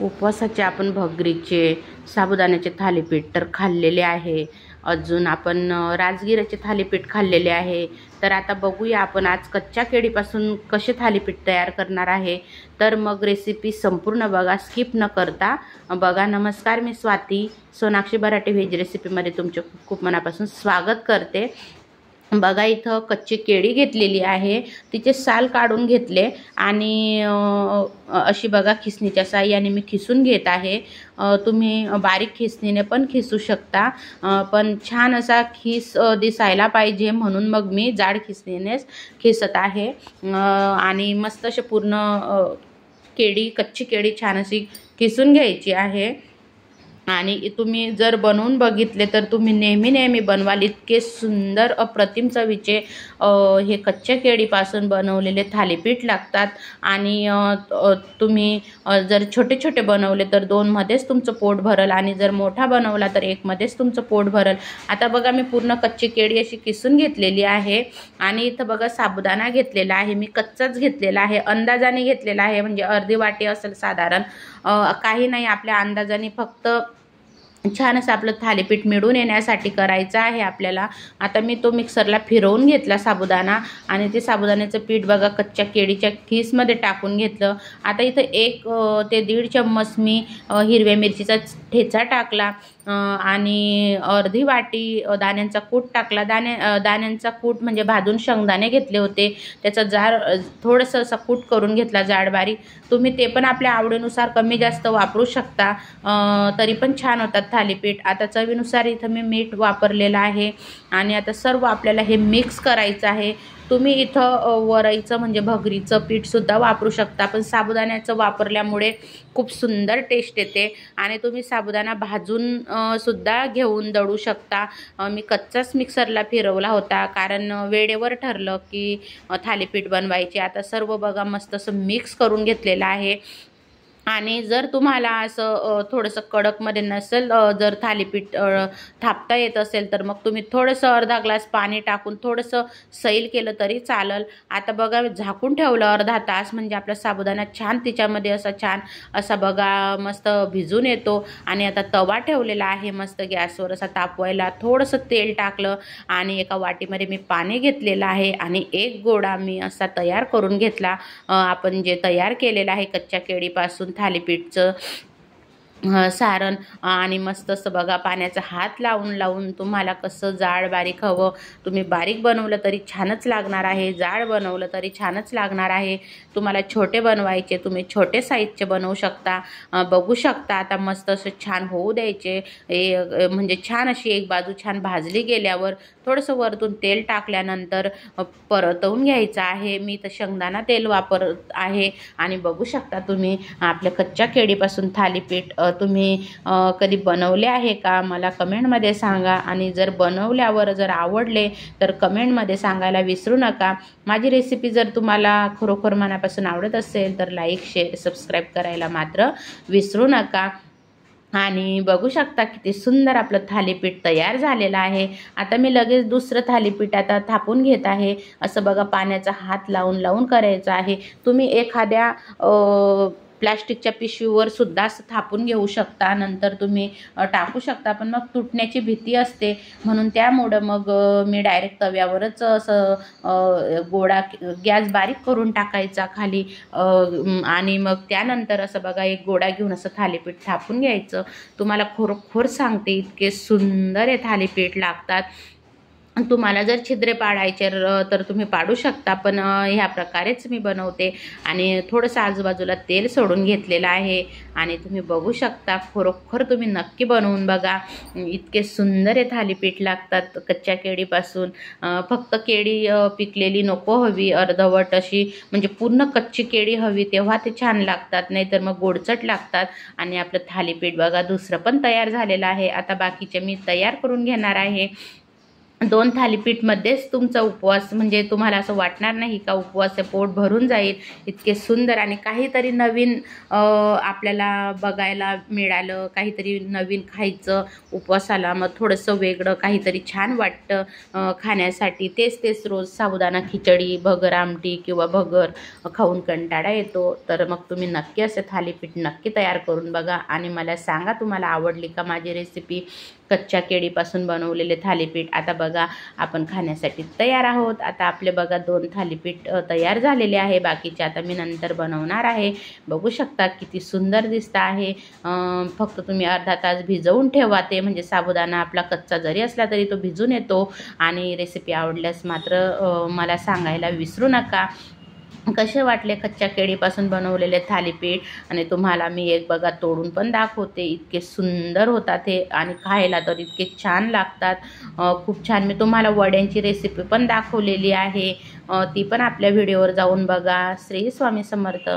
उपवासाचे आपण भगरीचे, साबुदाण्याचे थालीपीठ तर खाल्लेले आहे. अजून आपण राजगिराचे थालीपीठ खाल्लेले आहे. तर आता बघूया आपण आज कच्च्या केळीपासून कसे थालीपीठ तयार करणार आहे. तर मग रेसिपी संपूर्ण बघा, स्किप न करता बघा. नमस्कार, मी स्वाती, सोनाक्षी बराटे व्हेज रेसिपीमध्ये तुमचे खूप खूप मनापासून स्वागत करते. बघा, इथं कच्ची केळी घेतलेली आहे, तिचे साल काढून घेतले आणि अशी बघा खिसणीच्या साहाय्याने मी खिसून घेत आहे. तुम्ही बारीक खिसणीने पण खिसू शकता, पण छान असा खिस दिसायला पाहिजे म्हणून मग मी जाड खिसणीनेच खिसत आहे. आणि मस्त असे पूर्ण कच्ची केळी छान अशी खिसून घ्यायची आहे. आणि तुम्ही जर बनवून बघितले तर तुम्ही नेहमी बनवाल, इतके सुंदर अप्रतिम चवीचे हे कच्च्या केळीपासून बनवलेले थालीपीठ लागतात. आणि तुम्ही जर छोटे छोटे बनवले तर 2 मध्येच तुमचं पोट भरल, आणि जर मोठा बनवला तर 1 मध्येच तुमचं पोट भरल. आता बघा, मी पूर्ण कच्ची केळी अशी किसून घेतलेली आहे. आणि इथं बघा साबुदाणा घेतलेला आहे, मी कच्चाच घेतलेला आहे, अंदाजाने घेतलेला आहे, म्हणजे अर्धी वाटी असेल साधारण. काही नाही, आपल्या अंदाजाने फक्त छान असं आपलं थालीपीठ मिळून येण्यासाठी करायचं आहे आपल्याला. आता मी तो मिक्सरला फिरवून घेतला साबुदाणा, आणि ते साबुदाण्याचं पीठ बघा कच्च्या केळीच्या खिसमध्ये टाकून घेतलं. आता इथं 1 ते 1.5 चम्मच मी हिरव्या मिरचीचा ठेचा टाकला, आणि अर्धी वाटी दाण्यांचा कूट टाकला. दाण्यांचा कूट म्हणजे भाजून शेंगदाणे घेतले होते, त्याचा थोडंसं असा कूट करून घेतला जाड बारीक. तुम्ही ते पण आपल्या आवडीनुसार कमी जास्त वापरू शकता, तरी पण छान होतात थालीपीठ. आता चवीनुसार इथं मी मीठ वापरलेलं आहे. आणि आता सर्व आपल्याला हे मिक्स करायचं आहे. तुम्ही इथं वरईचं म्हणजे भगरीचं पीठसुद्धा वापरू शकता, पण साबुदाण्याचं वापरल्यामुळे खूप सुंदर टेस्ट येते. आणि तुम्ही साबुदाणा भाजून सुद्धा घेऊन दळू शकता. मी कच्चाच मिक्सरला फिरवला होता, कारण वेळेवर ठरलं की थालीपीठ बनवायचे. आता सर्व बघा मस्त असं मिक्स करून घेतलेलं आहे. आणि जर तुम्हाला असं थोडंसं कडकमध्ये नसेल, जर थालीपीठ थापता येत असेल, तर मग तुम्ही थोडंसं अर्धा ग्लास पाणी टाकून थोडंसं सैल केलं तरी चालेल. आता बघा, झाकून ठेवलं अर्धा तास, म्हणजे आपला साबुदाणा छान तिच्यामध्ये छान असा बघा मस्त भिजून येतो. आणि आता तवा ठेवलेला आहे मस्त गॅसवर असा तापवायला. थोडंसं तेल टाकलं आणि एका वाटीमध्ये मी पाणी घेतलेलं आहे, आणि 1 गोळा मी असा तयार करून घेतला. आपण जे तयार केलेलं आहे कच्च्या केळीपासून थालीपीठचं सारण. आणि मस्त असं बघा पाण्याचा हात लावून तुम्हाला कसं जाड बारीक हवं, तुम्ही बारीक बनवलं तरी छानच लागणार आहे, जाड बनवलं तरी छानच लागणार आहे. तुम्हाला छोटे बनवायचे, तुम्ही छोटे साईजचे बनवू शकता. बघू शकता आता मस्त असं छान होऊ द्यायचे. म्हणजे छान अशी एक बाजू छान भाजली गेल्यावर थोडंसं वरतून तेल टाकल्यानंतर परतवून घ्यायचं आहे. मी तर शेंगदाणा तेल वापरत आहे. आणि बघू शकता तुम्ही आपल्या कच्च्या केळीपासून थालीपीठ तुम्ही कधी बनवले आहे का, मला कमेंटमध्ये सांगा. आणि जर बनवल्यावर जर आवडले तर कमेंटमध्ये सांगायला विसरू नका. माझी रेसिपी जर तुम्हाला खरोखर मनापासून आवडत असेल तर लाईक, शेअर, सबस्क्राईब करायला मात्र विसरू नका. आणि बघू शकता किती सुंदर आपलं थालीपीठ तयार झालेलं आहे. आता मी लगेच दुसरं थालीपीठ आता थापून घेत आहे. असं बघा पाण्याचा हात लावून करायचं आहे. तुम्ही एखाद्या प्लॅस्टिकच्या पिशवीवर सुद्धा असं थापून घेऊ शकता, नंतर तुम्ही टाकू शकता, पण मग तुटण्याची भीती असते, म्हणून त्यामुळं मग मी डायरेक्ट तव्यावरच असं गोळा गॅस बारीक करून टाकायचा खाली. आणि मग त्यानंतर असं बघा 1 गोळा घेऊन असं थालीपीठ थापून घ्यायचं. तुम्हाला खरोखर सांगते इतके सुंदर हे थालीपीठ लागतात. तुम्हाला जर छिद्रे पाडायचे तर तुम्ही पाडू शकता, पण ह्या प्रकारेच मी बनवते. आणि थोडंसं आजूबाजूला तेल सोडून घेतलेलं आहे. आणि तुम्ही बघू शकता, खरोखर तुम्ही नक्की बनवून बघा, इतके सुंदर हे थालीपीठ लागतात कच्च्या केळीपासून. फक्त केळी पिकलेली नको हवी, अर्धवट अशी म्हणजे पूर्ण कच्ची केळी हवी, तेव्हा ते छान लागतात, नाहीतर मग गोडचट लागतात. आणि आपलं थालीपीठ बघा दुसरं पण तयार झालेलं आहे. आता बाकीचे मी तयार करून घेणार आहे. 2 थालीपीठमध्येच तुमचा उपवास म्हणजे तुम्हाला असं वाटणार नाही का उपवास पोट भरून जाईल, इतके सुंदर आणि काहीतरी नवीन आपल्याला बघायला मिळालं, काहीतरी नवीन खायचं उपवासाला. मग थोडंसं वेगळं काहीतरी छान वाटतं खाण्यासाठी. तेच रोज साबुदाणा खिचडी, भगर आमटी किंवा भगर खाऊन कंटाळा येतो. तर मग तुम्ही नक्की असे थालीपीठ नक्की तयार करून बघा आणि मला सांगा तुम्हाला आवडली का माझी रेसिपी. कच्च्या केळीपासून बनवलेले थालीपीठ आता बघा आपण खाण्यासाठी तयार आहोत. आता आपले बघा 2 थालीपीठ तयार झालेले आहे. बाकीचे आता मी नंतर बनवणार आहे. बघू शकता किती सुंदर दिसत आहे. फक्त तुम्ही अर्धा तास भिजवून ठेवा ते, म्हणजे साबुदाणा आपला कच्चा जरी असला तरी तो भिजून येतो. आणि रेसिपी आवडल्यास मात्र मला सांगायला विसरू नका. कसे वाटले कच्च्या केळीपासून बनवलेले थालीपीठ. आणि तुम्हाला मी एक बघा तोडून पण दाखवते, इतके सुंदर होतात हे आणि खायला तर इतके छान लागतात. खूप छान. मी तुम्हाला वड्यांची रेसिपी पण दाखवलेली आहे, ती पण आपल्या व्हिडिओवर जाऊन बघा. श्री स्वामी समर्थ.